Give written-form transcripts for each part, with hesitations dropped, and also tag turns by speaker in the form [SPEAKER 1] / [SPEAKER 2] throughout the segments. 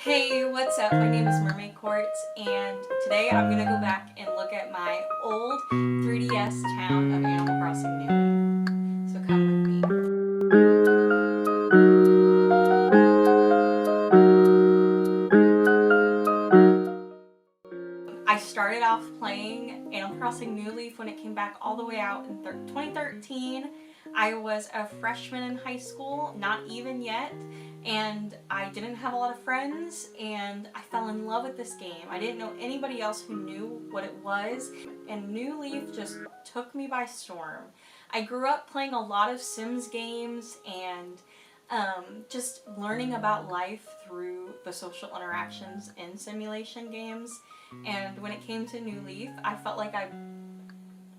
[SPEAKER 1] Hey, what's up? My name is MermaidQuartz, and today I'm gonna go back and look at my old 3DS town of Animal Crossing New Leaf. So come with me. I started off playing Animal Crossing New Leaf when it came back all the way out in 2013. I was a freshman in high school, not even yet, and I didn't have a lot of friends, and I fell in love with this game. I didn't know anybody else who knew what it was, and New Leaf just took me by storm. I grew up playing a lot of Sims games and just learning about life through the social interactions in simulation games. And when it came to New Leaf, I felt like I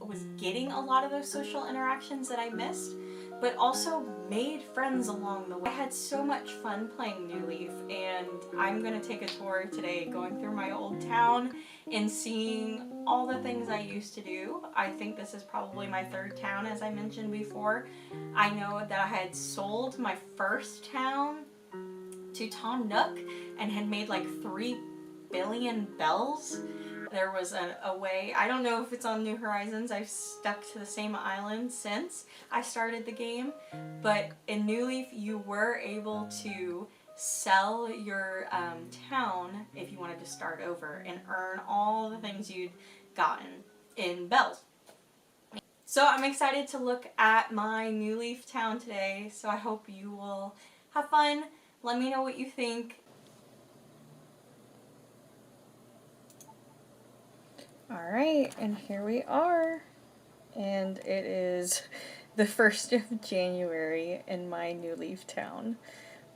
[SPEAKER 1] was getting a lot of those social interactions that I missed, but also made friends along the way. I had so much fun playing New Leaf, and I'm going to take a tour today going through my old town and seeing all the things I used to do. I think this is probably my third town, as I mentioned before. I know that I had sold my first town to Tom Nook and had made like 3 billion bells. There was a way, I don't know if it's on New Horizons, I've stuck to the same island since I started the game, but in New Leaf you were able to sell your town if you wanted to start over and earn all the things you'd gotten in bells. So I'm excited to look at my New Leaf town today, so I hope you will have fun. Let me know what you think. Alright, and here we are. And it is the 1st of January in my New Leaf town.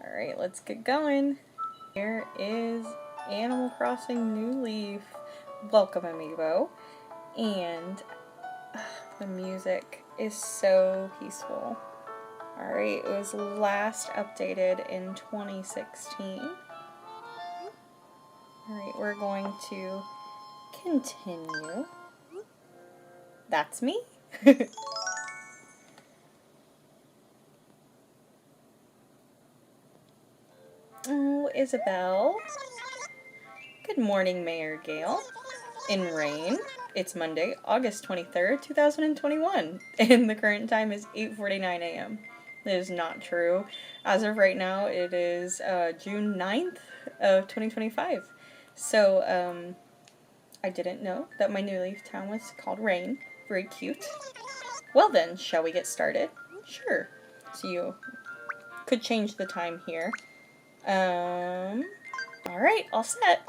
[SPEAKER 1] Alright, let's get going. Here is Animal Crossing New Leaf. Welcome, amiibo. And the music is so peaceful. Alright, it was last updated in 2016. Alright, we're going to continue. That's me. Oh, Isabel. Good morning, Mayor Gale. In rain. It's Monday, August 23rd, 2021, and the current time is 8:49 a.m. That is not true. As of right now, it is June 9th of 2025. So, I didn't know that my New Leaf town was called Rain. Very cute. Well then, shall we get started? Sure. So you could change the time here. Alright, all set.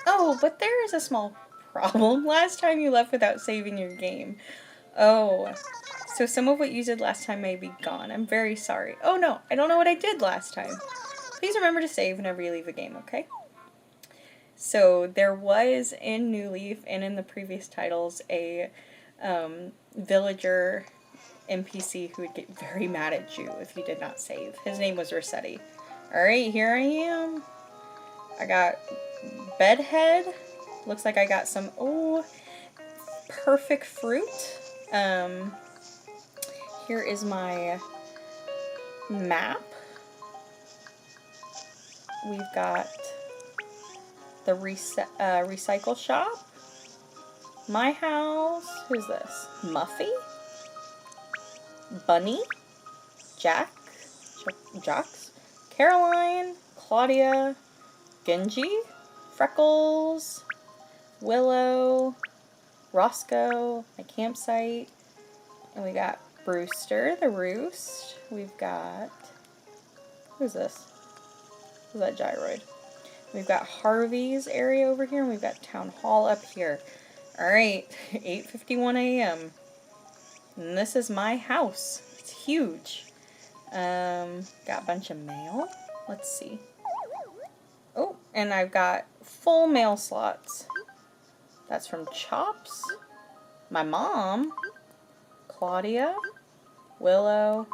[SPEAKER 1] Oh, but there is a small problem. Last time you left without saving your game. Oh, so some of what you did last time may be gone. I'm very sorry. Oh no, I don't know what I did last time. Please remember to save whenever you leave a game, okay? So there was in New Leaf and in the previous titles a villager NPC who would get very mad at you if you did not save. His name was Rossetti. Alright, here I am. I got bedhead. Looks like I got some, perfect fruit. Here is my map. We've got the recycle shop. My house. Who's this? Muffy? Bunny? Jocks? Caroline? Claudia? Genji? Freckles? Willow? Roscoe? My campsite. And we got Brewster, the roost. We've got... Who's this? Who's that gyroid? We've got Harvey's area over here, and we've got Town Hall up here. Alright, 8:51 a.m. And this is my house. It's huge. Got a bunch of mail. Let's see. Oh, and I've got full mail slots. That's from Chops, my mom, Claudia, Willow,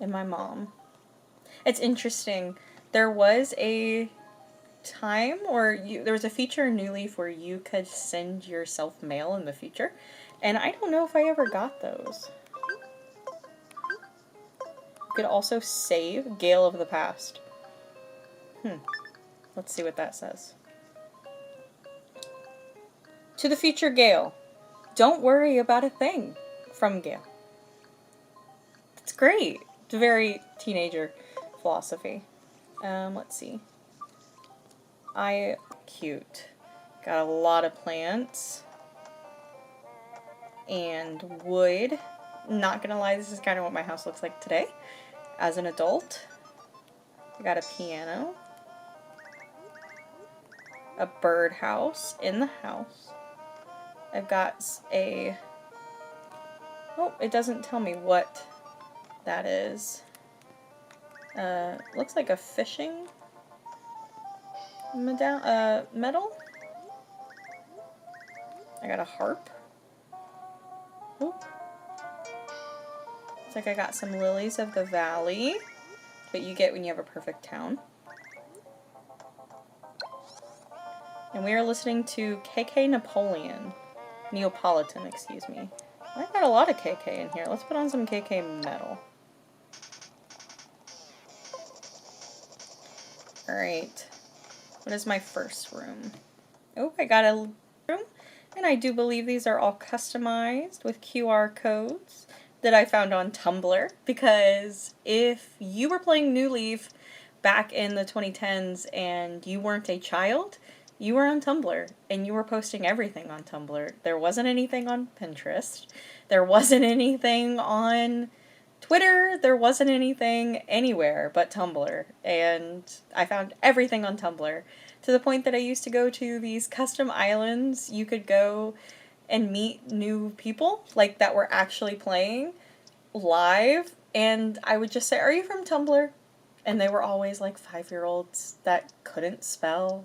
[SPEAKER 1] and my mom. It's interesting. There was a time or there was a feature in New Leaf where you could send yourself mail in the future, and I don't know if I ever got those. You could also save Gale of the Past. Let's see what that says. To the future Gail, don't worry about a thing. From Gail. It's great. It's a very teenager philosophy. Let's see. Cute. Got a lot of plants. And wood. Not gonna lie, this is kind of what my house looks like today. As an adult. I got a piano. A birdhouse in the house. I've got a... Oh, it doesn't tell me what that is. Looks like a fishing medal. I got a harp. Ooh. Looks like I got some lilies of the valley, that you get when you have a perfect town. And we are listening to Neapolitan, excuse me. I got a lot of KK in here. Let's put on some KK metal. Alright. What is my first room? Oh, I got a room. And I do believe these are all customized with QR codes that I found on Tumblr. Because if you were playing New Leaf back in the 2010s and you weren't a child, you were on Tumblr, and you were posting everything on Tumblr. There wasn't anything on Pinterest. There wasn't anything on Twitter. There wasn't anything anywhere but Tumblr. And I found everything on Tumblr, to the point that I used to go to these custom islands. You could go and meet new people, like, that were actually playing live. And I would just say, "Are you from Tumblr?" And they were always, like, 5-year-olds that couldn't spell.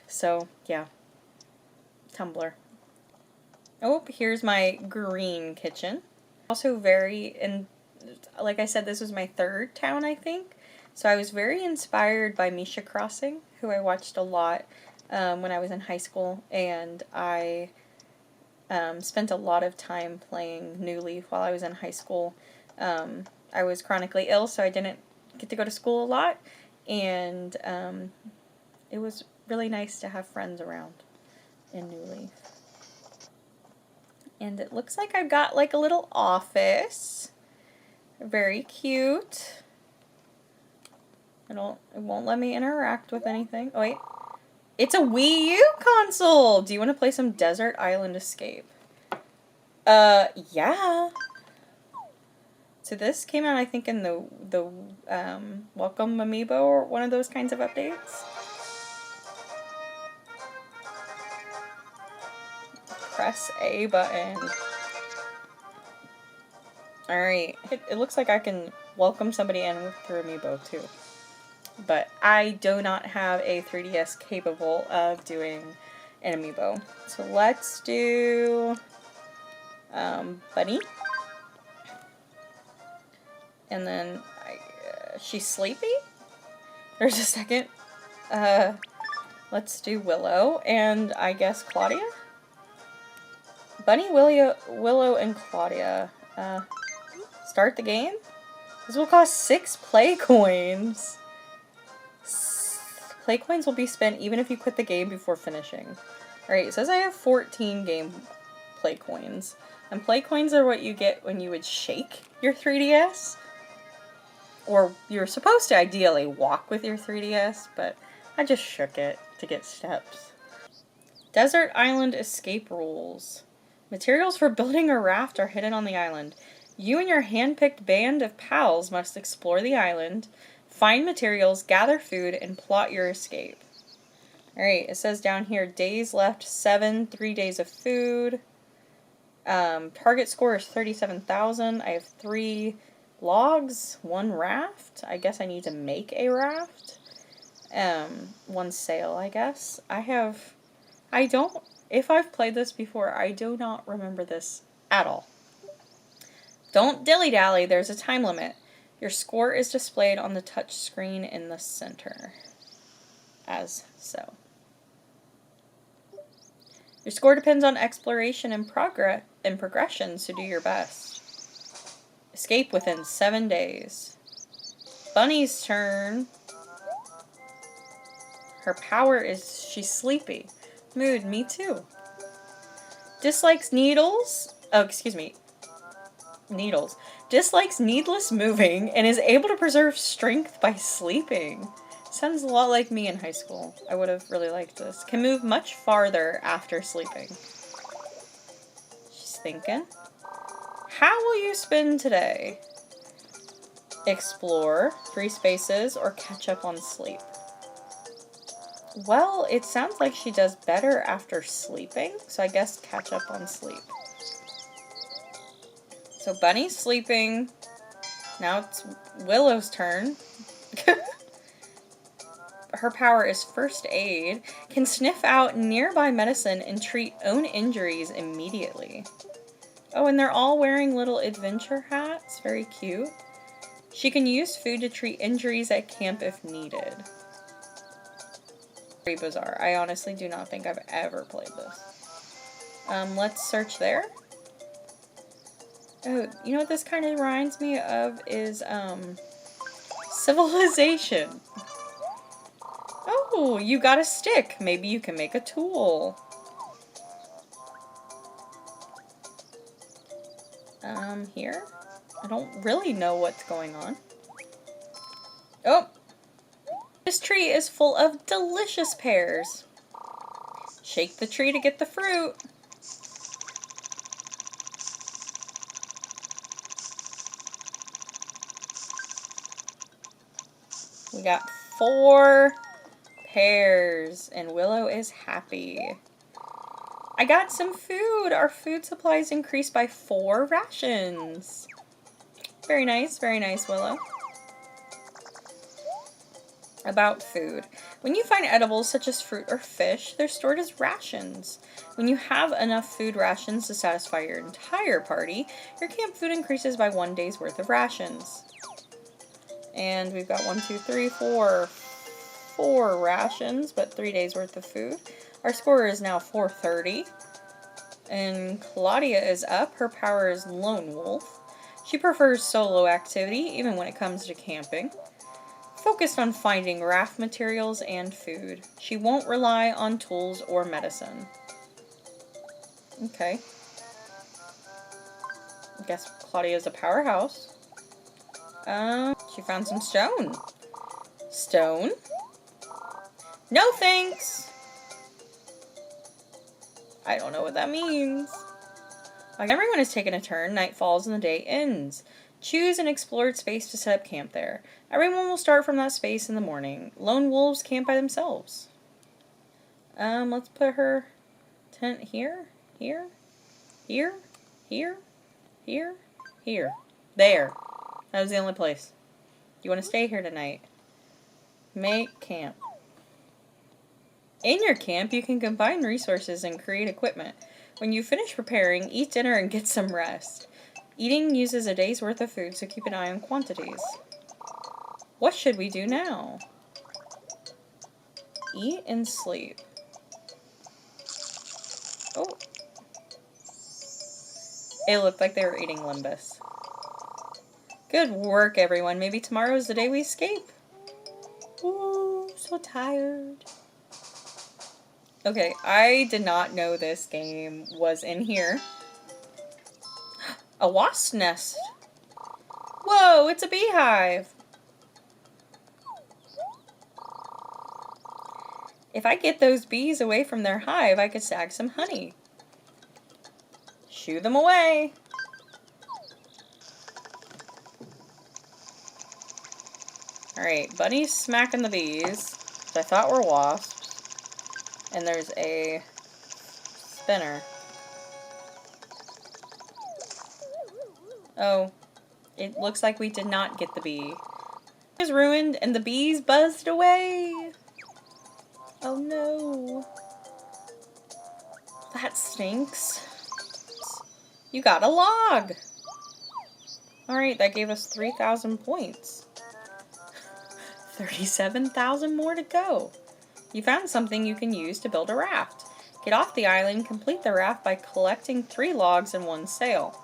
[SPEAKER 1] So, yeah. Tumblr. Oh, here's my green kitchen. Also and like I said, this was my third town, I think. So I was very inspired by Misha Crossing, who I watched a lot when I was in high school. And I spent a lot of time playing New Leaf while I was in high school. I was chronically ill, so I didn't get to go to school a lot. And it was really nice to have friends around in New Leaf. And it looks like I've got like a little office. Very cute. It won't let me interact with anything. Oh wait. It's a Wii U console! Do you want to play some Desert Island Escape? Yeah. So this came out, I think, in the Welcome Amiibo, or one of those kinds of updates. Press A button. Alright. It looks like I can welcome somebody in through Amiibo, too. But I do not have a 3DS capable of doing an Amiibo. So let's do Bunny. And then she's sleepy? There's a second. Let's do Willow and I guess Claudia? Bunny, Willow, and Claudia. Start the game? This will cost 6 play coins. Play coins will be spent even if you quit the game before finishing. Alright, it says I have 14 game play coins. And play coins are what you get when you would shake your 3DS. Or you're supposed to ideally walk with your 3DS, but I just shook it to get steps. Desert Island Escape Rules. Materials for building a raft are hidden on the island. You and your hand-picked band of pals must explore the island, find materials, gather food, and plot your escape. Alright, it says down here, days left 7, 3 days of food. Target score is 37,000. I have 3 logs, 1 raft. I guess I need to make a raft. 1 sail, I guess. If I've played this before, I do not remember this at all. Don't dilly-dally, there's a time limit. Your score is displayed on the touch screen in the center. As so. Your score depends on exploration and progression, so do your best. Escape within 7 days. Bunny's turn. Her power is she's sleepy. Mood, me too. Dislikes needles. Oh, excuse me. Needles. Dislikes needless moving and is able to preserve strength by sleeping. Sounds a lot like me in high school. I would have really liked this. Can move much farther after sleeping. She's thinking. How will you spend today? Explore, 3 spaces, or catch up on sleep? Well, it sounds like she does better after sleeping, so I guess catch up on sleep. So Bunny's sleeping. Now it's Willow's turn. Her power is first aid. Can sniff out nearby medicine and treat own injuries immediately. Oh, and they're all wearing little adventure hats. Very cute. She can use food to treat injuries at camp if needed. Very bizarre. I honestly do not think I've ever played this. Let's search there. Oh, you know what this kind of reminds me of is, Civilization. Oh, you got a stick. Maybe you can make a tool. Here? I don't really know what's going on. Oh! This tree is full of delicious pears. Shake the tree to get the fruit. We got 4 pears, and Willow is happy. I got some food. Our food supplies increased by 4 rations. Very nice, Willow. About food. When you find edibles such as fruit or fish, they're stored as rations. When you have enough food rations to satisfy your entire party, your camp food increases by 1 day's worth of rations. And we've got 4 rations, but 3 days worth of food. Our score is now 430. And Claudia is up. Her power is Lone Wolf. She prefers solo activity, even when it comes to camping. Focused on finding raft materials and food. She won't rely on tools or medicine. Okay. I guess Claudia's a powerhouse. She found some stone. Stone? No thanks! I don't know what that means. Everyone has taken a turn. Night falls and the day ends. Choose an explored space to set up camp there. Everyone will start from that space in the morning. Lone wolves camp by themselves. Let's put her tent here, here, here, here, here, here. There. That was the only place. You want to stay here tonight? Make camp. In your camp, you can combine resources and create equipment. When you finish preparing, eat dinner and get some rest. Eating uses a day's worth of food, so keep an eye on quantities. What should we do now? Eat and sleep. Oh. It looked like they were eating limbus. Good work, everyone. Maybe tomorrow's the day we escape. Ooh, so tired. Okay, I did not know this game was in here. A wasp nest. Whoa, it's a beehive. If I get those bees away from their hive, I could snag some honey. Shoo them away. Alright, Bunny's smacking the bees, which I thought were wasps. And there's a spinner. Oh, it looks like we did not get the bee. It was ruined and the bees buzzed away. Oh no. That stinks. You got a log. Alright, that gave us 3,000 points. 37,000 more to go. You found something you can use to build a raft. Get off the island and complete the raft by collecting 3 logs and 1 sail.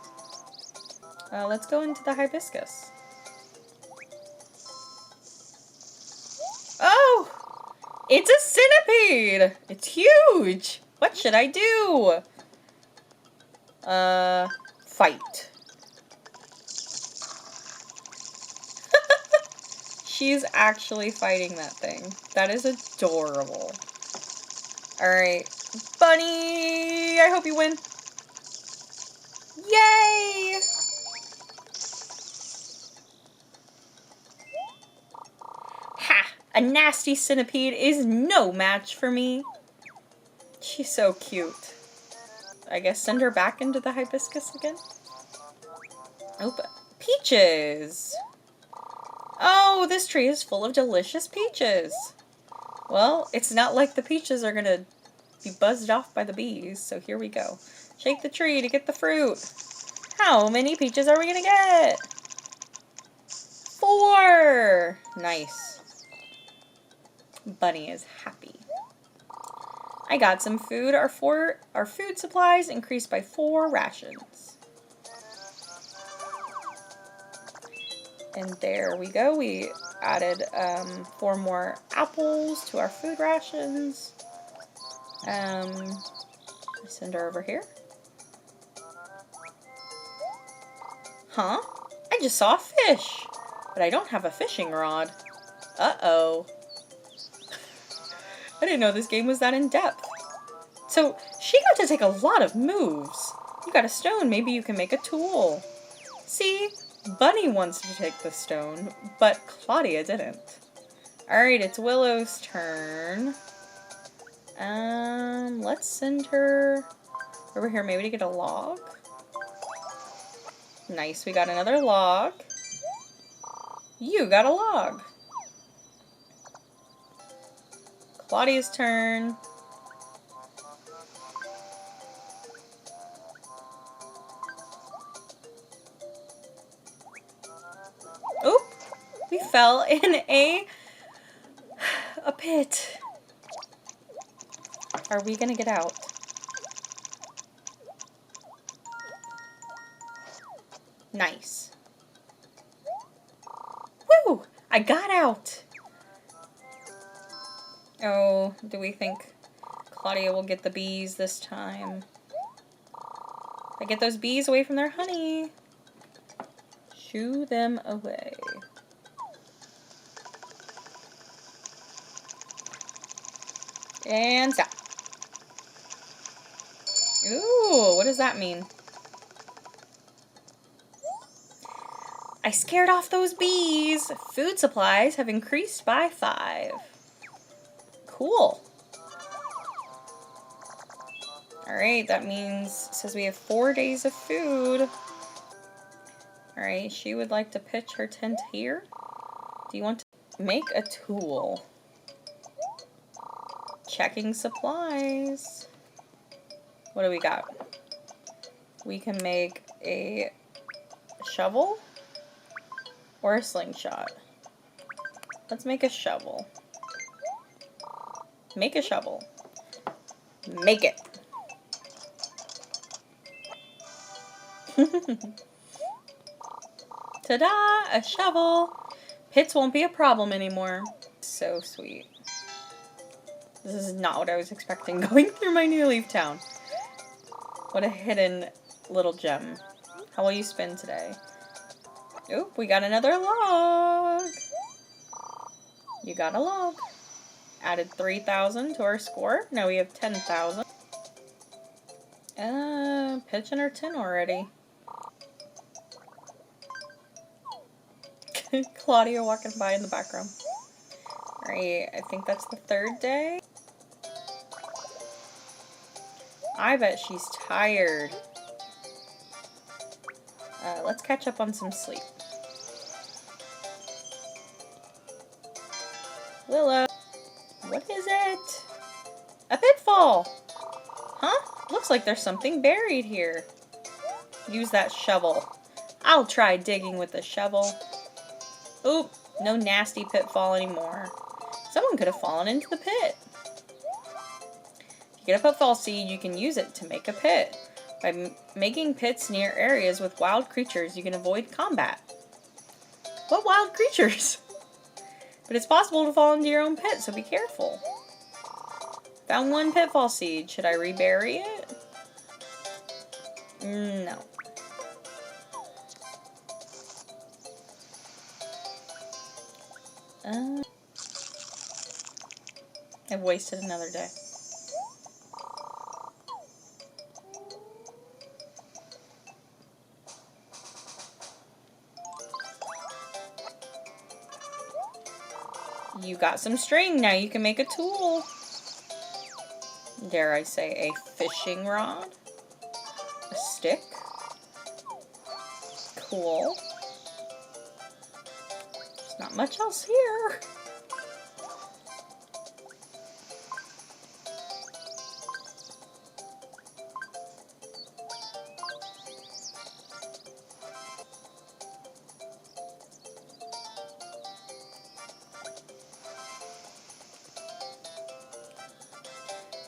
[SPEAKER 1] Let's go into the hibiscus. Oh!
[SPEAKER 2] It's a centipede! It's huge! What should I do? Fight. She's actually fighting that thing. That is adorable. Alright. Bunny! I hope you win. Yay! Ha! A nasty centipede is no match for me. She's so cute. I guess send her back into the hibiscus again? Oh, peaches! Oh, this tree is full of delicious peaches. Well, it's not like the peaches are gonna be buzzed off by the bees, so here we go. Shake the tree to get the fruit. How many peaches are we gonna get? 4! Nice. Bunny is happy. I got some food. Our food supplies increased by 4 rations. And there we go. We added 4 more apples to our food rations. Send her over here. Huh? I just saw a fish, but I don't have a fishing rod. Uh-oh. I didn't know this game was that in-depth. So, she got to take a lot of moves. You got a stone, maybe you can make a tool. See? Bunny wants to take the stone, but Claudia didn't. Alright, it's Willow's turn. Let's send her over here, maybe to get a log. Nice, we got another log. You got a log. Claudia's turn. Oop! We fell in a pit. Are we gonna get out? Nice. Woo! I got out! Oh, do we think Claudia will get the bees this time? I get those bees away from their honey. Shoo them away. And stop. Ooh, what does that mean? I scared off those bees. Food supplies have increased by 5. Cool. Alright, that means, it says we have 4 days of food. Alright, she would like to pitch her tent here. Do you want to make a tool? Checking supplies. What do we got? We can make a shovel or a slingshot. Let's make a shovel. Make a shovel. Make it. Ta-da! A shovel! Pits won't be a problem anymore. So sweet. This is not what I was expecting going through my new leaf town. What a hidden little gem. How will you spend today? Oop, we got another log! You got a log. Added 3,000 to our score. Now we have 10,000. Pitching our tin already. Claudia walking by in the background. Alright, I think that's the 3rd day. I bet she's tired. Let's catch up on some sleep. Willow. What is it? A pitfall! Huh? Looks like there's something buried here. Use that shovel. I'll try digging with the shovel. Oop, no nasty pitfall anymore. Someone could have fallen into the pit. If you get a pitfall seed, you can use it to make a pit. By making pits near areas with wild creatures, you can avoid combat. What wild creatures? But it's possible to fall into your own pit, so be careful. Found one pitfall seed. Should I rebury it? No. I've wasted another day. You got some string. Now you can make a tool. Dare I say a fishing rod? A stick? Cool. There's not much else here.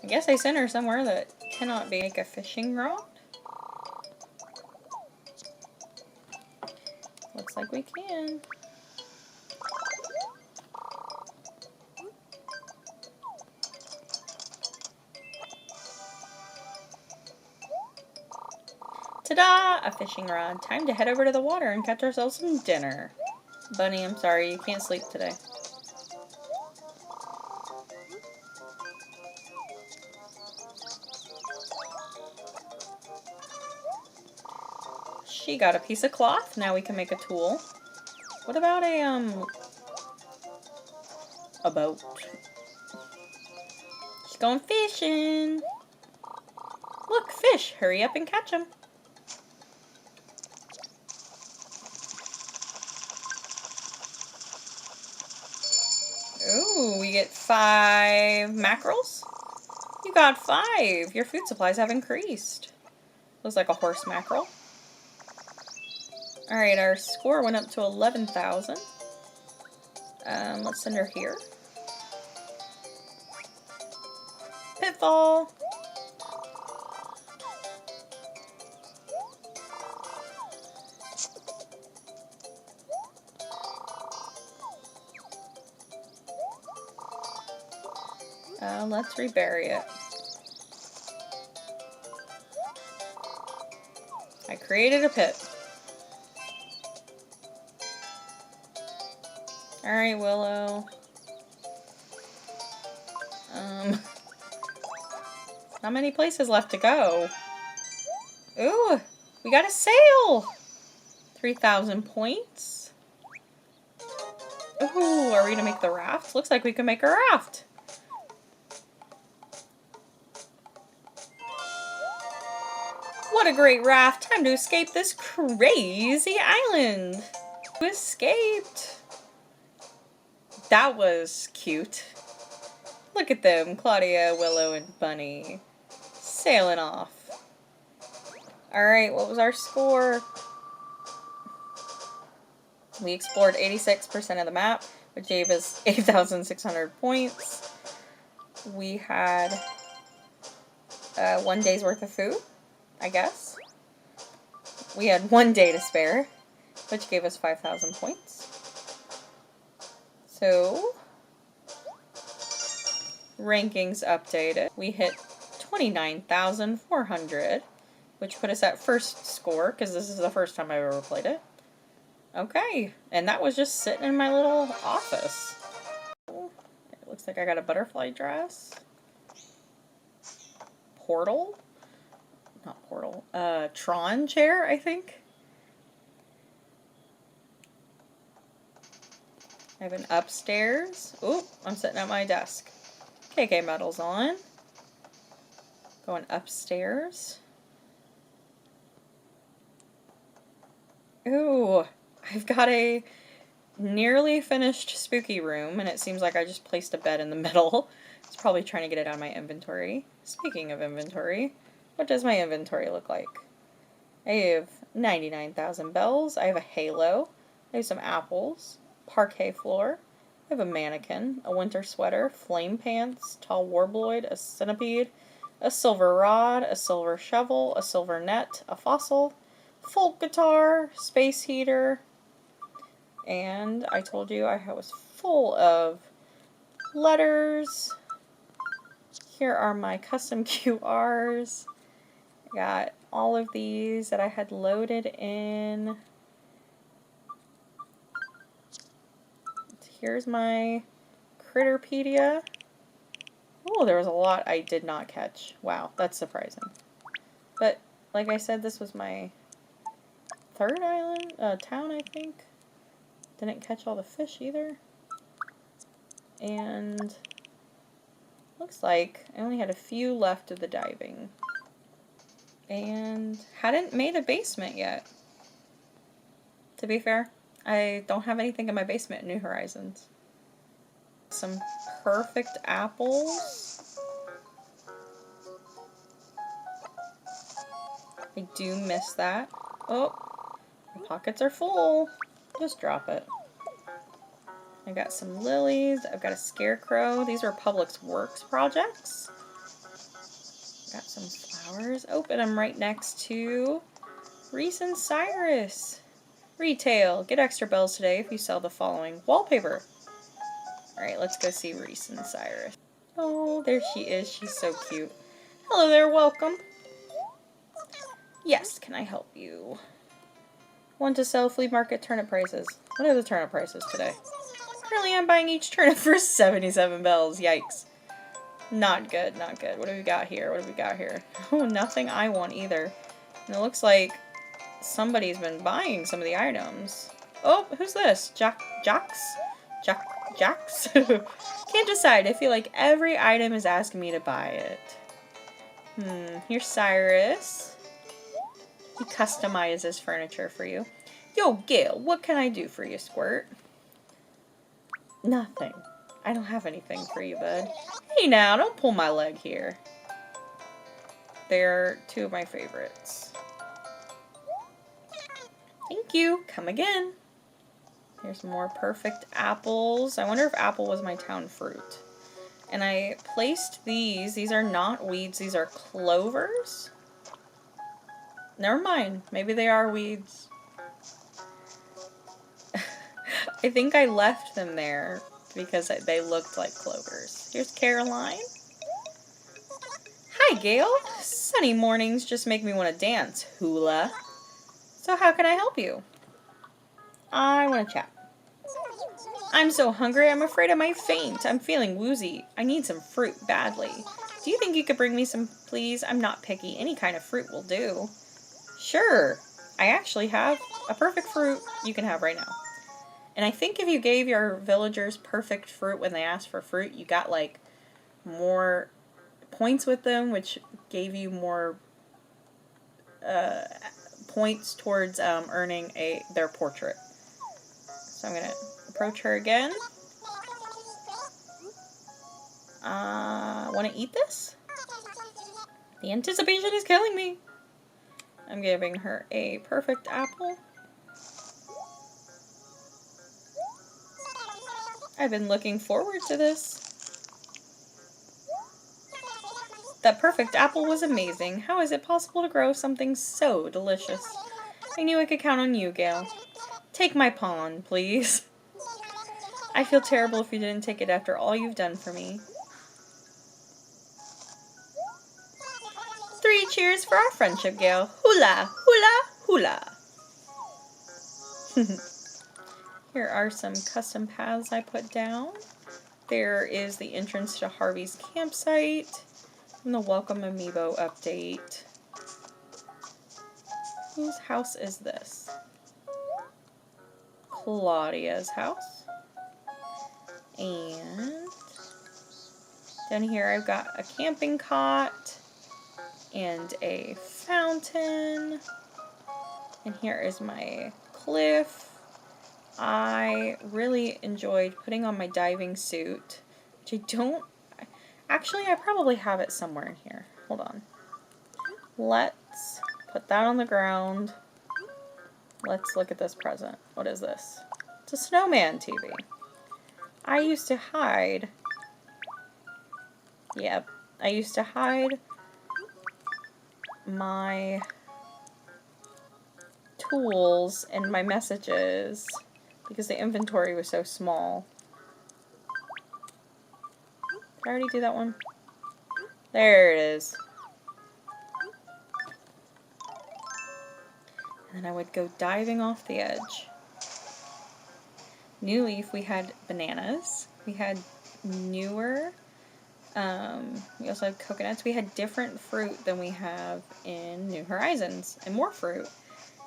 [SPEAKER 2] I guess I sent her somewhere that cannot make a fishing rod. Looks like we can. Ta-da! A fishing rod. Time to head over to the water and catch ourselves some dinner. Bunny, I'm sorry, you can't sleep today. She got a piece of cloth. Now we can make a tool. What about a boat? She's going fishing. Look, fish. Hurry up and catch them. Ooh, we get 5 mackerels. You got 5. Your food supplies have increased. Looks like a horse mackerel. Alright, our score went up to 11,000. Let's send her here. Pitfall! Let's rebury it. I created a pit. Alright, Willow. Not many places left to go. Ooh, we got a sail! 3,000 points. Ooh, are we gonna make the raft? Looks like we can make a raft. What a great raft! Time to escape this crazy island! We escaped! That was cute. Look at them, Claudia, Willow, and Bunny. Sailing off. Alright, what was our score? We explored 86% of the map, which gave us 8,600 points. We had 1 day's worth of food, I guess. We had 1 day to spare, which gave us 5,000 points. So, rankings updated. We hit 29,400, which put us at first score, because this is the first time I've ever played it. Okay, and that was just sitting in my little office. It looks like I got a butterfly dress. Portal? Not portal. Tron chair, I think. I have an upstairs. Oop, I'm sitting at my desk. KK medals on. Going upstairs. Ooh, I've got a nearly finished spooky room, and it seems like I just placed a bed in the middle. It's probably trying to get it out of my inventory. Speaking of inventory, what does my inventory look like? I have 99,000 bells. I have a halo. I have some apples. Parquet floor. I have a mannequin, a winter sweater, flame pants, tall warbloid, a centipede, a silver rod, a silver shovel, a silver net, a fossil, folk guitar, space heater, and I told you I was full of letters, Here are my custom QRs. I got all of these that I had loaded in. Here's my Critterpedia. Oh, there was a lot I did not catch. Wow, that's surprising. But, like I said, this was my third island, town, I think. Didn't catch all the fish either. And looks like I only had a few left of the diving. And hadn't made a basement yet. To be fair, I don't have anything in my basement in New Horizons. Some perfect apples. I do miss that. Oh, my pockets are full. Just drop it. I got some lilies. I've got a scarecrow. These are Public Works projects. Got some flowers. Open them right next to Reese and Cyrus. Retail. Get extra bells today if you sell the following. Wallpaper. Alright, let's go see Reese and Cyrus. Oh, there she is. She's so cute. Hello there, welcome. Yes, can I help you? Want to sell flea market turnip prices. What are the turnip prices today? Currently I'm buying each turnip for 77 bells. Yikes. Not good, not good. What do we got here? What do we got here? Oh, nothing I want either. And it looks like somebody's been buying some of the items. Oh, who's this? Jax? Can't decide. I feel like every item is asking me to buy it. Here's Cyrus. He customizes furniture for you. Yo, Gail, what can I do for you, Squirt? Nothing. I don't have anything for you, bud. Hey now, don't pull my leg here. They're two of my favorites. Thank you. Come again. Here's more perfect apples. I wonder if apple was my town fruit. And I placed these. These are not weeds. These are clovers. Never mind. Maybe they are weeds. I think I left them there because they looked like clovers. Here's Caroline. Hi, Gail. Sunny mornings just make me want to dance, hula. So how can I help you? I want to chat. I'm so hungry, I'm afraid I might faint. I'm feeling woozy. I need some fruit badly. Do you think you could bring me some, please? I'm not picky. Any kind of fruit will do. Sure. I actually have a perfect fruit you can have right now. And I think if you gave your villagers perfect fruit when they asked for fruit, you got like more points with them, which gave you more points towards earning their portrait. So I'm gonna approach her again. Want to eat this? The anticipation is killing me. I'm giving her a perfect apple. I've been looking forward to this. That perfect apple was amazing. How is it possible to grow something so delicious? I knew I could count on you, Gail. Take my pawn, please. I feel terrible if you didn't take it after all you've done for me. 3 cheers for our friendship, Gail. Hula, hula, hula. Here are some custom paths I put down. There is the entrance to Harvey's campsite and the welcome amiibo update. Whose house is this? Claudia's house. And down here I've got a camping cot and a fountain. And here is my cliff. I really enjoyed putting on my diving suit, which I don't... Actually, I probably have it somewhere in here. Hold on. Let's put that on the ground. Let's look at this present. What is this? It's a snowman TV. I used to hide... Yep. I used to hide my tools and my messages because the inventory was so small. Did I already do that one? There it is. And then I would go diving off the edge. New Leaf, we had bananas. We had newer. We also had coconuts. We had different fruit than we have in New Horizons, and more fruit.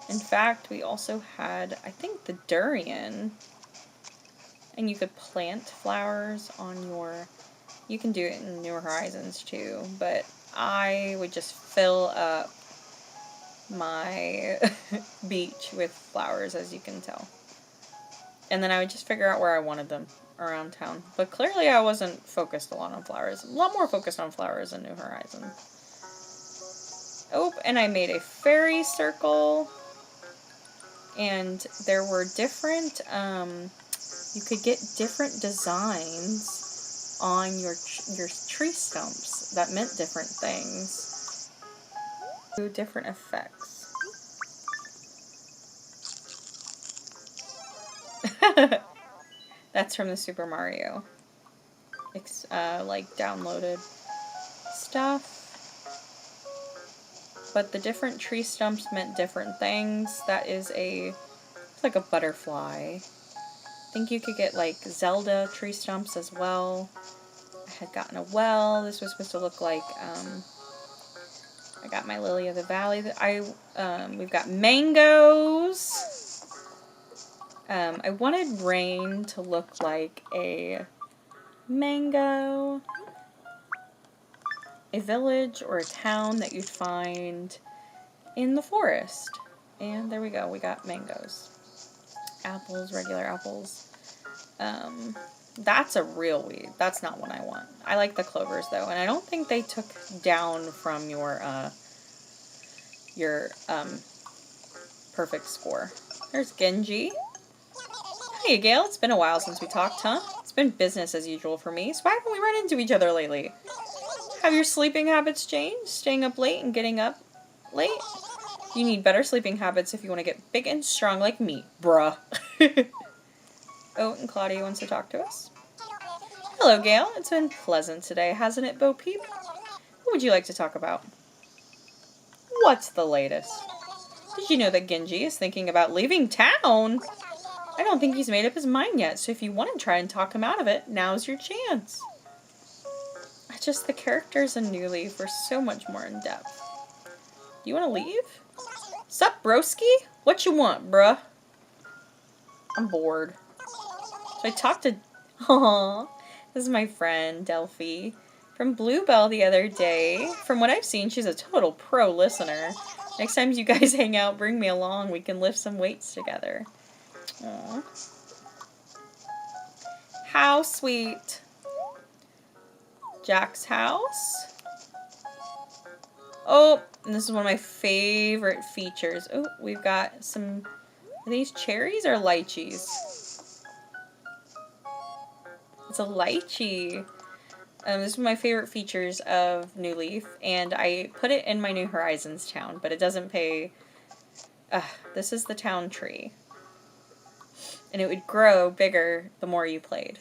[SPEAKER 2] In fact, we also had, I think, the durian. And you could plant flowers on your... You can do it in New Horizons too, but I would just fill up my beach with flowers, as you can tell. And then I would just figure out where I wanted them around town. But clearly I wasn't focused a lot on flowers. A lot more focused on flowers in New Horizons. Oh, and I made a fairy circle. And there were different, you could get different designs on your tree stumps that meant different things. Different effects. That's from the Super Mario. Like downloaded stuff. But the different tree stumps meant different things. That is it's like a butterfly. I think you could get like Zelda tree stumps as well. I had gotten a well. This was supposed to look like, I got my Lily of the Valley. We've got mangoes. I wanted rain to look like a mango. A village or a town that you'd find in the forest. And there we go, we got mangoes. Apples, regular apples. That's a real weed. That's not what I want. I like the clovers though, and I don't think they took down from your perfect score. There's Genji. Hey Gail, it's been a while since we talked, huh? It's been business as usual for me, so why haven't we run into each other lately? Have your sleeping habits changed? Staying up late and getting up late? You need better sleeping habits if you want to get big and strong like me, bruh. Oh, and Claudia wants to talk to us. Hello, Gail. It's been pleasant today, hasn't it, Bo Peep? What would you like to talk about? What's the latest? Did you know that Genji is thinking about leaving town? I don't think he's made up his mind yet, so if you want to try and talk him out of it, now's your chance. Just the characters in New Leaf were so much more in depth. Do you want to leave? Sup, broski? What you want, bruh? I'm bored. So I talked to... Aww. This is my friend, Delphi, from Bluebell the other day. From what I've seen, she's a total pro listener. Next time you guys hang out, bring me along. We can lift some weights together. Aww. How sweet. Jack's house. Oh, and this is one of my favorite features. Oh, we've got some... Are these cherries or lychees? It's a lychee. This is one of my favorite features of New Leaf, and I put it in my New Horizons town, but it doesn't pay... this is the town tree. And it would grow bigger the more you played.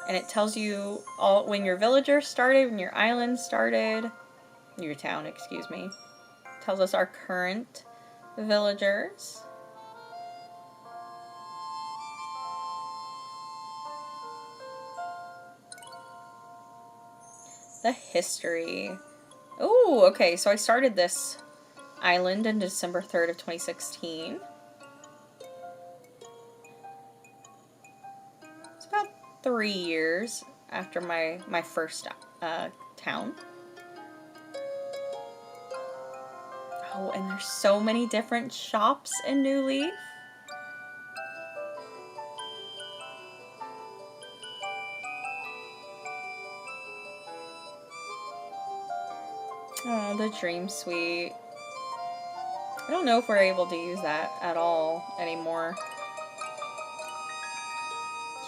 [SPEAKER 2] And it tells you all when your villager started, when your island started, your town, excuse me. It tells us our current villagers. The history. Oh, okay, so I started this island on December 3rd of 2016. It's about 3 years after my first town. Oh, and there's so many different shops in New Leaf. Oh, the Dream Suite. I don't know if we're able to use that at all anymore.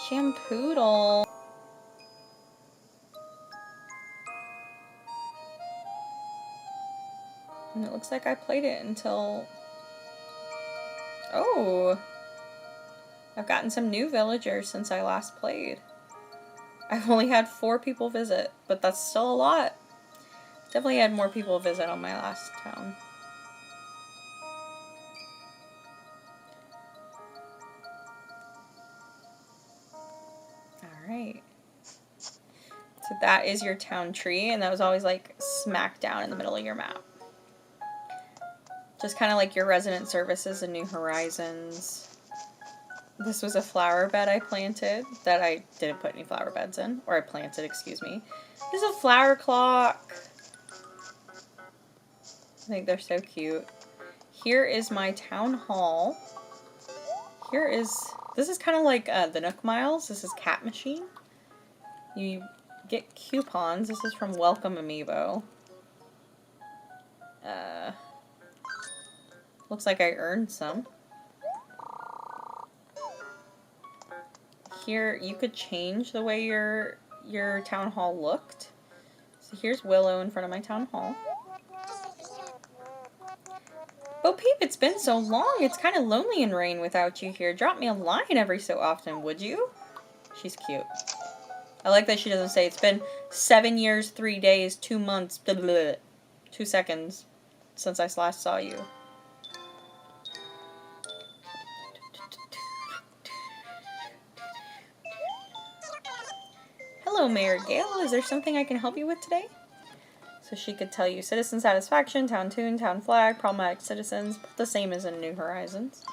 [SPEAKER 2] Shampoodle. And it looks like I played it until... Oh! I've gotten some new villagers since I last played. I've only had 4 people visit, but that's still a lot. Definitely had more people visit on my last town. Alright. So that is your town tree, and that was always like smack down in the middle of your map. Just kind of like your resident services and New Horizons. This was a flower bed I planted that I didn't put any flower beds in. Or I planted, excuse me. This is a flower clock. I think they're so cute. Here is my town hall. This is kind of like the Nook Miles. This is Cat Machine. You get coupons. This is from Welcome Amiibo. Looks like I earned some. Here, you could change the way your town hall looked. So here's Willow in front of my town hall. Bo Peep, it's been so long. It's kind of lonely in Rain without you here. Drop me a line every so often, would you? She's cute. I like that she doesn't say it's been 7 years, 3 days, 2 months, blah, blah, blah, 2 seconds since I last saw you. Hello, Mayor Gale. Is there something I can help you with today? So she could tell you citizen satisfaction, town tune, town flag, problematic citizens, the same as in New Horizons.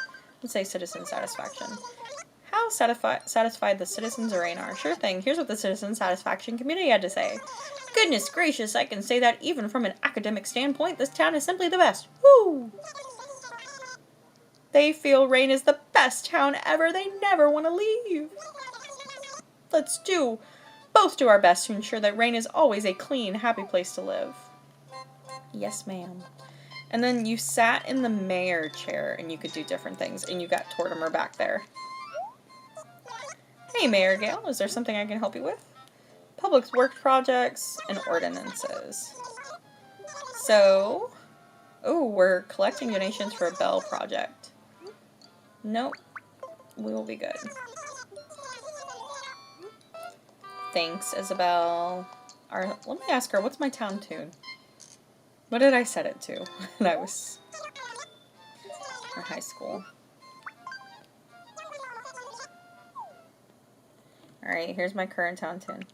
[SPEAKER 2] Let's say citizen satisfaction. How satisfied the citizens of Rain are. Sure thing. Here's what the citizen satisfaction community had to say. Goodness gracious, I can say that even from an academic standpoint, this town is simply the best. Woo! They feel Rain is the best town ever. They never want to leave. Let's both do our best to ensure that Rain is always a clean, happy place to live. Yes, ma'am. And then you sat in the mayor chair and you could do different things. And you got Tortimer back there. Hey, Mayor Gale, is there something I can help you with? Public works projects and ordinances. So, we're collecting donations for a Bell project. Nope. We will be good. Thanks, Isabel. Let me ask her, what's my town tune? What did I set it to when I was in high school? Alright, here's my current town tune.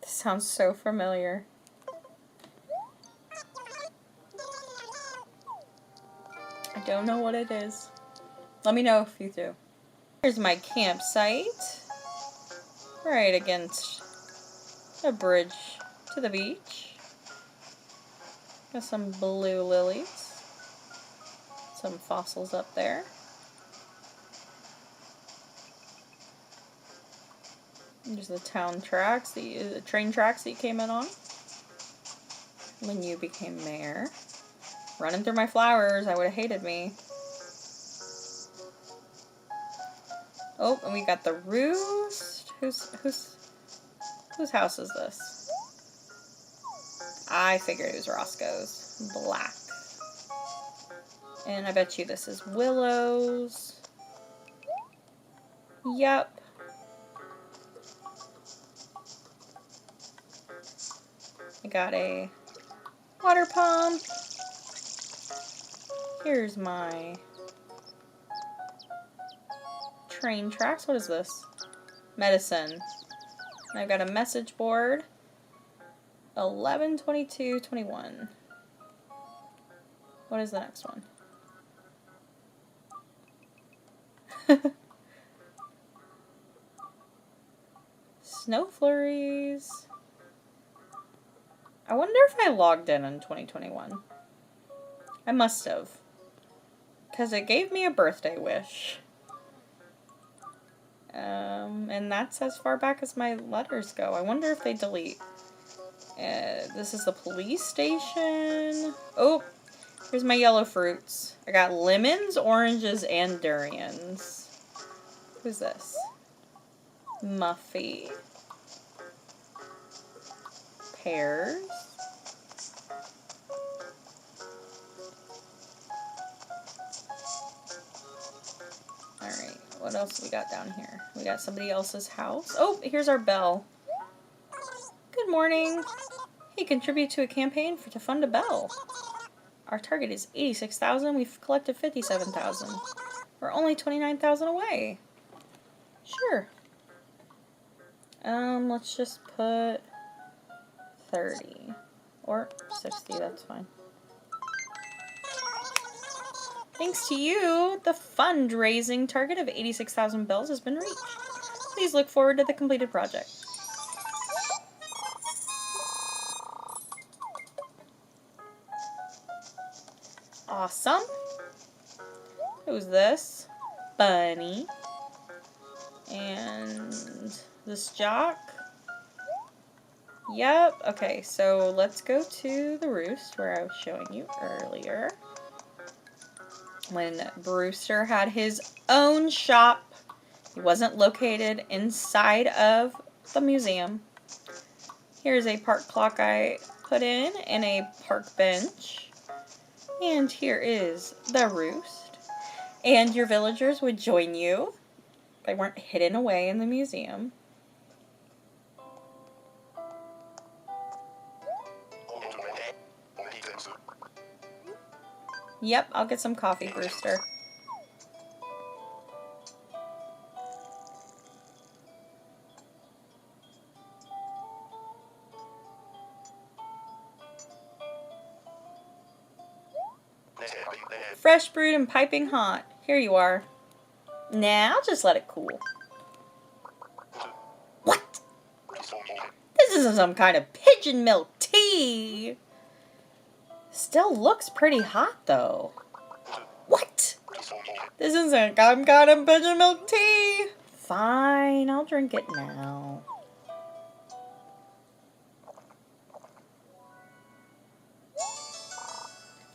[SPEAKER 2] This sounds so familiar. I don't know what it is. Let me know if you do. Here's my campsite. Right against a bridge to the beach. Got some blue lilies. Some fossils up there. There's the town tracks, the train tracks that you came in on when you became mayor. Running through my flowers, I would have hated me. Oh, and we got the roost. Whose house is this? I figured it was Roscoe's. Black. And I bet you this is Willow's. Yep. I got a water pump. Here's my train tracks. What is this? Medicine. And I've got a message board. 11/22/21. What is the next one? Snow flurries. I wonder if I logged in 2021. I must have. Because it gave me a birthday wish. And that's as far back as my letters go. I wonder if they delete. This is the police station. Oh, here's my yellow fruits. I got lemons, oranges, and durians. Who's this? Muffy. Pears. Alright, what else we got down here? We got somebody else's house. Oh, here's our bell. Good morning. Hey, contribute to a campaign to fund a bell. Our target is 86,000. We've collected 57,000. We're only 29,000 away. Sure. Let's just put 30 or 60. That's fine. Thanks to you, the fundraising target of 86,000 bells has been reached. Please look forward to the completed project. Awesome. Who's this? Bunny. And this Jock. Yep. Okay, so let's go to the roost where I was showing you earlier. When Brewster had his own shop. He wasn't located inside of the museum. Here's a park clock I put in and a park bench. And here is the roost. And your villagers would join you. They weren't hidden away in the museum. Yep, I'll get some coffee, Brewster. Fresh brewed and piping hot. Here you are. Nah, I'll just let it cool. What? This isn't some kind of pigeon milk tea. Still looks pretty hot, though. What? This isn't some kind of pigeon milk tea. Fine, I'll drink it now.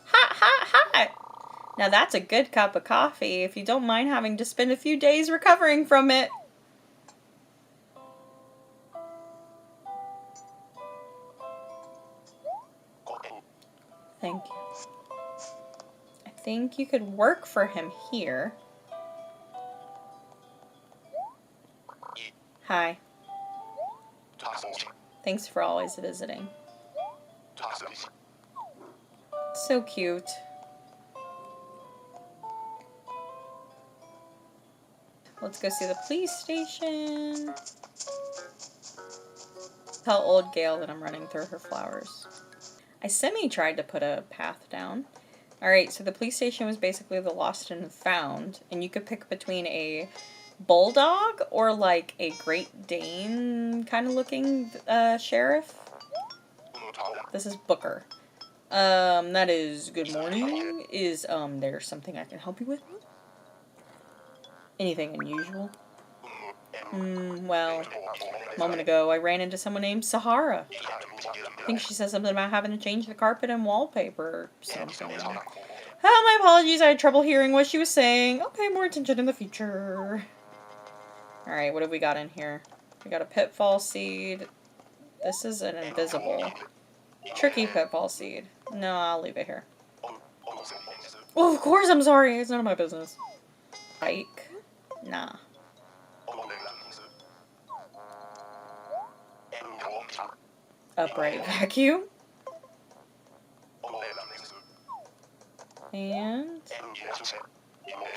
[SPEAKER 2] Hot, hot, hot. Now that's a good cup of coffee if you don't mind having to spend a few days recovering from it. Thank you. I think you could work for him here. Hi. Thanks for always visiting. So cute. Let's go see the police station. Tell old Gail that I'm running through her flowers. I semi-tried to put a path down. Alright, so the police station was basically the lost and found. And you could pick between a bulldog or like a Great Dane kind of looking sheriff. This is Booker. That is good morning. Is there something I can help you with? Anything unusual? Well, a moment ago I ran into someone named Sahara. I think she said something about having to change the carpet and wallpaper or something. My apologies, I had trouble hearing what she was saying. I'll pay more attention in the future. Alright, what have we got in here? We got a pitfall seed. This is an invisible. Tricky pitfall seed. No, I'll leave it here. Oh, of course I'm sorry. It's none of my business. Bike? Nah. Upright vacuum. And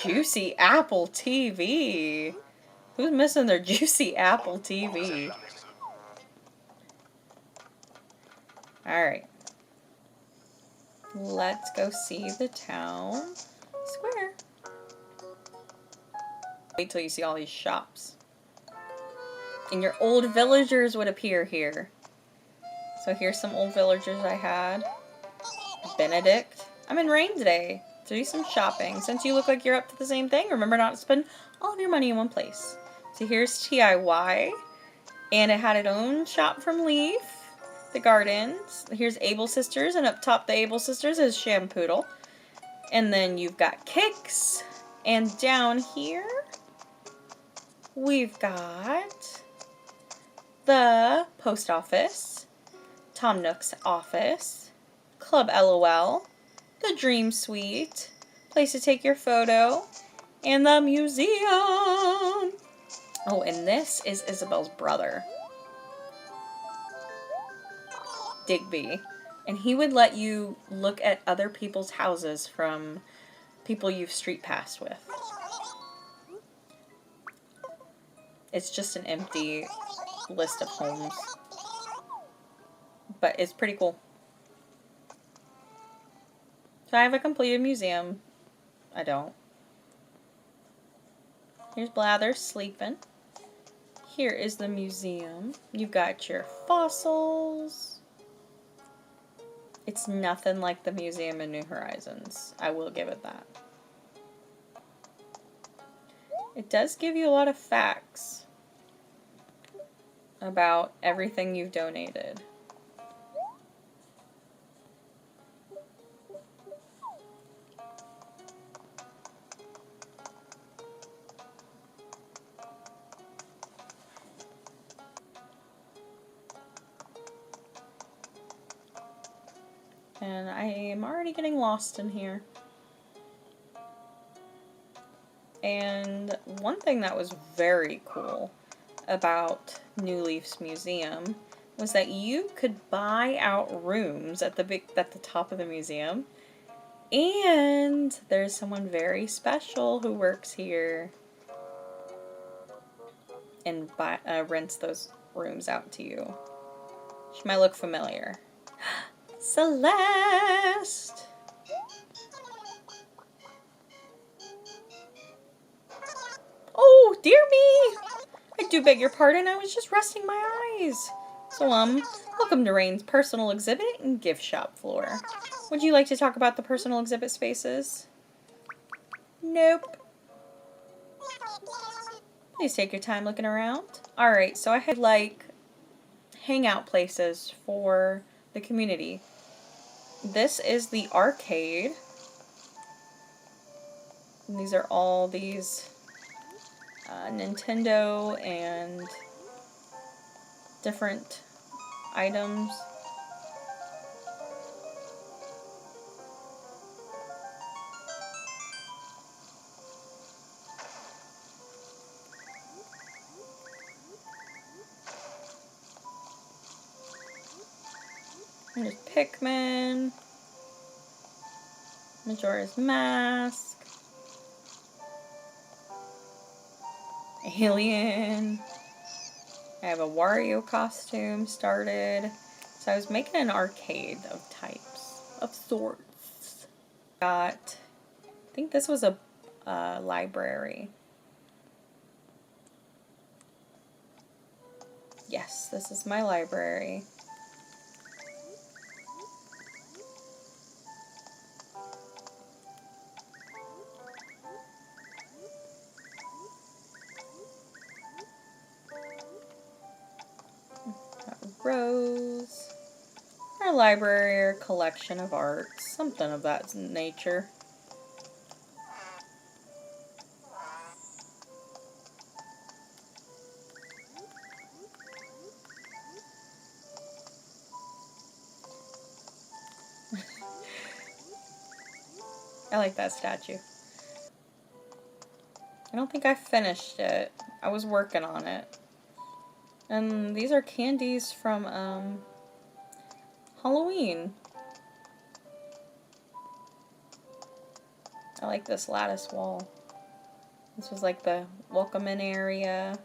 [SPEAKER 2] Juicy Apple TV. Who's missing their Juicy Apple TV? Alright. Let's go see the town square. Wait till you see all these shops. And your old villagers would appear here. So here's some old villagers I had. Benedict. I'm in rain today. So do some shopping. Since you look like you're up to the same thing, remember not to spend all of your money in one place. So here's TIY. And it had its own shop from Leaf. The Gardens. Here's Able Sisters. And up top the Able Sisters is Shampoodle. And then you've got Kicks. And down here, we've got the post office, Tom Nook's office, Club LOL, the Dream Suite, place to take your photo, in the museum. Oh, and this is Isabel's brother, Digby. And he would let you look at other people's houses from people you've street passed with. It's just an empty list of homes. But it's pretty cool. So I have a completed museum. I don't. Here's Blather sleeping. Here is the museum. You've got your fossils. It's nothing like the museum in New Horizons. I will give it that. It does give you a lot of facts about everything you've donated. And I am already getting lost in here. And one thing that was very cool about New Leaf's museum was that you could buy out rooms at the top of the museum. And there's someone very special who works here and rents those rooms out to you. She might look familiar. Celeste! Oh, dear me! I do beg your pardon, I was just resting my eyes. So, welcome to Rain's personal exhibit and gift shop floor. Would you like to talk about the personal exhibit spaces? Nope. Please take your time looking around. Alright, so I had like hangout places for the community. This is the arcade. And these are all these Nintendo and different items. There's Pikmin, Majora's Mask, Alien. I have a Wario costume started. So I was making an arcade of types, of sorts. I think this was a library. Yes, this is my library. Rose. Our library or collection of arts, something of that nature. I like that statue. I don't think I finished it. I was working on it. And these are candies from Halloween. I like this lattice wall. This was like the welcome in area.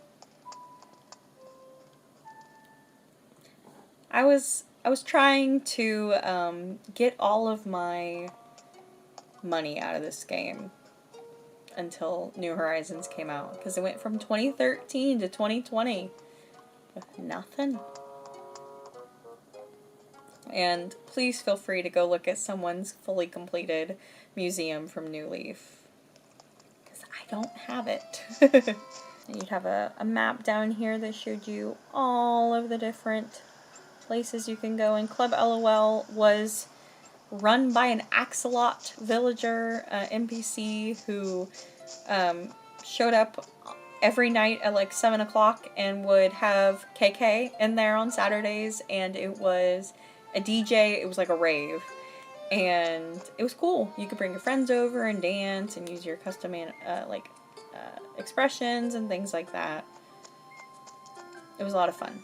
[SPEAKER 2] I was trying to get all of my money out of this game until New Horizons came out, because it went from 2013 to 2020 with nothing. And please feel free to go look at someone's fully completed museum from New Leaf, because I don't have it. And you'd have a map down here that showed you all of the different places you can go. And Club LOL was run by an Axolot villager NPC who showed up every night at like 7 o'clock and would have KK in there on Saturdays, and it was a DJ. It was like a rave. And it was cool. You could bring your friends over and dance and use your custom expressions and things like that. It was a lot of fun.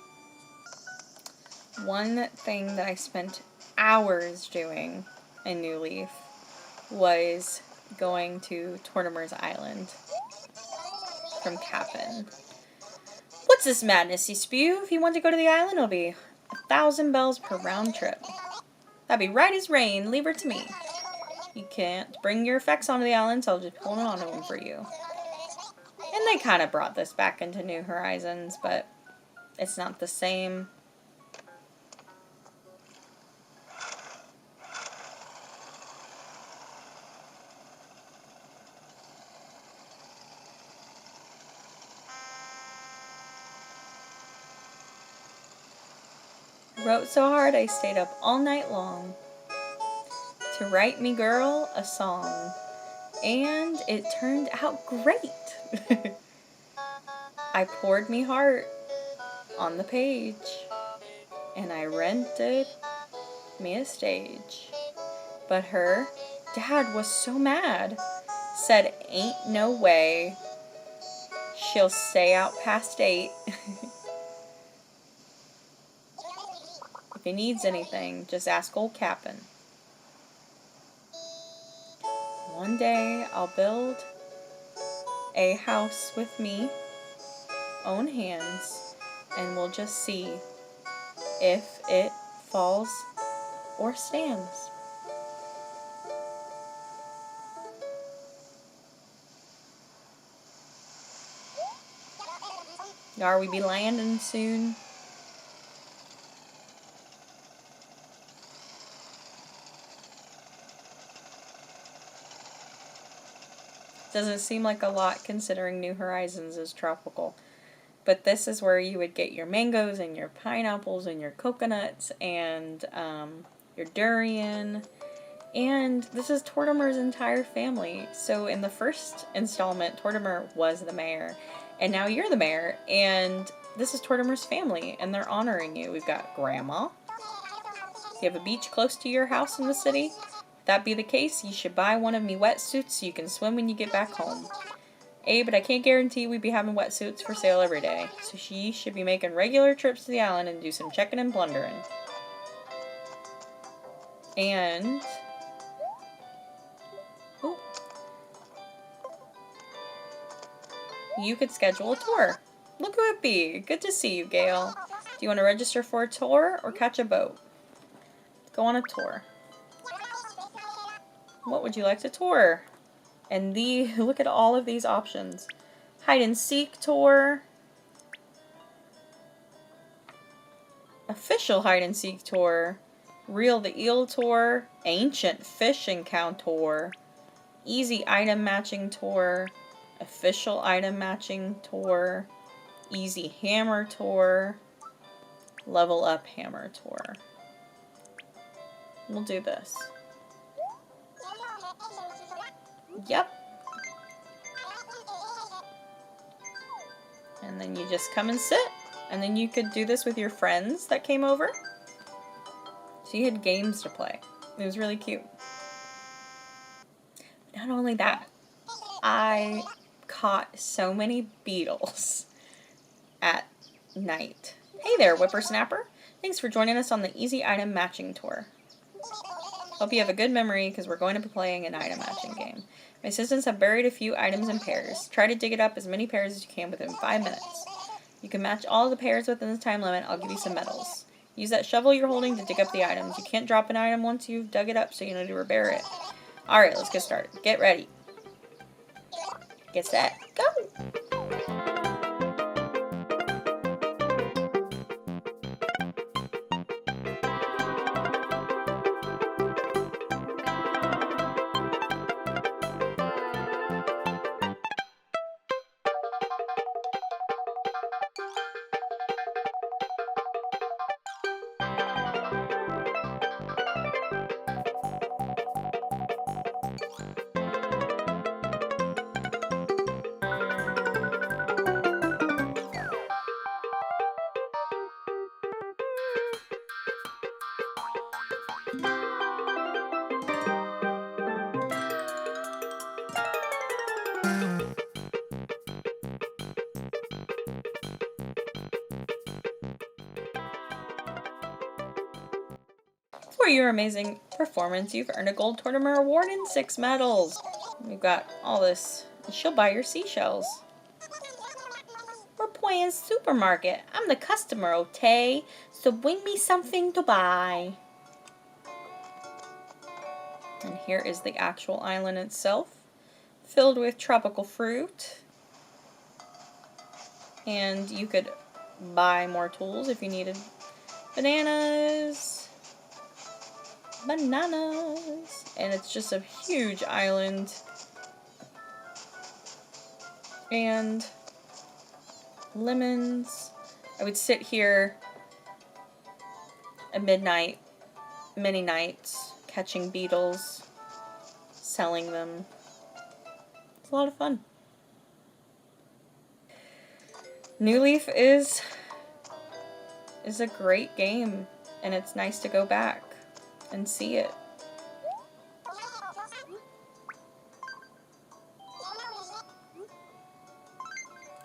[SPEAKER 2] One thing that I spent hours doing in New Leaf was going to Tortimer's Island from Cap'n. What's this madness, you spew? If you want to go to the island, it'll be 1,000 bells per round trip. That'd be right as rain. Leave her to me. You can't bring your effects onto the island, so I'll just pull them onto them for you. And they kind of brought this back into New Horizons, but it's not the same. Wrote so hard I stayed up all night long to write me girl a song, and it turned out great. I poured me heart on the page, and I rented me a stage. But her dad was so mad, said ain't no way she'll stay out past 8. If he needs anything, just ask old Cap'n. One day I'll build a house with me own hands, and we'll just see if it falls or stands. Are we be landing soon? Doesn't seem like a lot considering New Horizons is tropical. But this is where you would get your mangoes and your pineapples and your coconuts and your durian. And this is Tortimer's entire family. So in the first installment, Tortimer was the mayor. And now you're the mayor. And this is Tortimer's family. And they're honoring you. We've got Grandma. You have a beach close to your house in the city. If that be the case, you should buy one of me wetsuits so you can swim when you get back home. But I can't guarantee we'd be having wetsuits for sale every day. So she should be making regular trips to the island and do some checking and plundering. And... ooh. You could schedule a tour. Look who it be. Good to see you, Gail. Do you want to register for a tour or catch a boat? Go on a tour. What would you like to tour? And look at all of these options. Hide and seek tour. Official hide and seek tour. Reel the eel tour. Ancient fish encounter. Easy item matching tour. Official item matching tour. Easy hammer tour. Level up hammer tour. We'll do this. Yep. And then you just come and sit. And then you could do this with your friends that came over. So you had games to play. It was really cute. Not only that, I caught so many beetles at night. Hey there, whippersnapper. Thanks for joining us on the Easy Item Matching Tour. Hope you have a good memory because we're going to be playing an item matching game. My assistants have buried a few items in pairs. Try to dig it up as many pairs as you can within 5 minutes. You can match all the pairs within the time limit. I'll give you some medals. Use that shovel you're holding to dig up the items. You can't drop an item once you've dug it up, so you need to repair it. Alright, let's get started. Get ready. Get set. Go! For your amazing performance, you've earned a gold tournament award and 6 medals. We've got all this. She'll buy your seashells. We're playing supermarket. I'm the customer, okay? So bring me something to buy. And here is the actual island itself, filled with tropical fruit. And you could buy more tools if you needed bananas. Bananas. And it's just a huge island. And lemons. I would sit here at midnight, many nights, catching beetles, selling them. It's a lot of fun. New Leaf is a great game, and it's nice to go back and see it.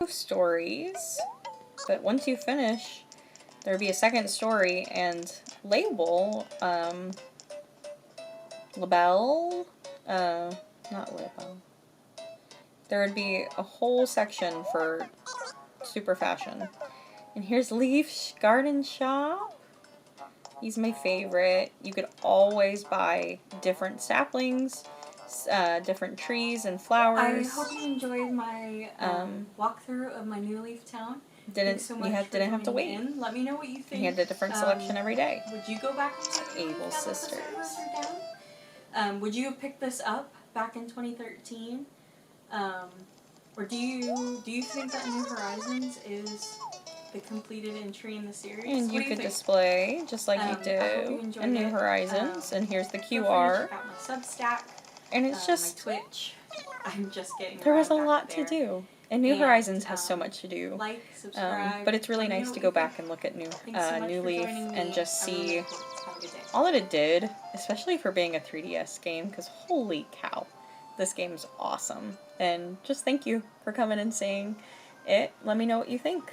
[SPEAKER 2] Stories, but once you finish, there'll be a second story, and label, label, not label. There would be a whole section for super fashion. And here's Leaf's garden shop. He's my favorite. You could always buy different saplings, different trees and flowers.
[SPEAKER 1] I hope you enjoyed my walkthrough of my New Leaf town.
[SPEAKER 2] Didn't have to wait.
[SPEAKER 1] In. Let me know what you think.
[SPEAKER 2] He had a different selection every day.
[SPEAKER 1] Would you go back and
[SPEAKER 2] Abel's sisters.
[SPEAKER 1] Would you have picked this up back in 2013? Or do you think that New Horizons is the completed entry in the series?
[SPEAKER 2] And you could display just like you do in New Horizons. And here's the QR.
[SPEAKER 1] Check out my Substack.
[SPEAKER 2] And it's just
[SPEAKER 1] my Twitch. I'm just getting.
[SPEAKER 2] There was a lot to do. And New Horizons has so much to do.
[SPEAKER 1] Like, subscribe.
[SPEAKER 2] But it's really nice to go back and look at New Leaf and just see all that it did, especially for being a 3DS game, because holy cow, this game is awesome. And just thank you for coming and seeing it. Let me know what you think.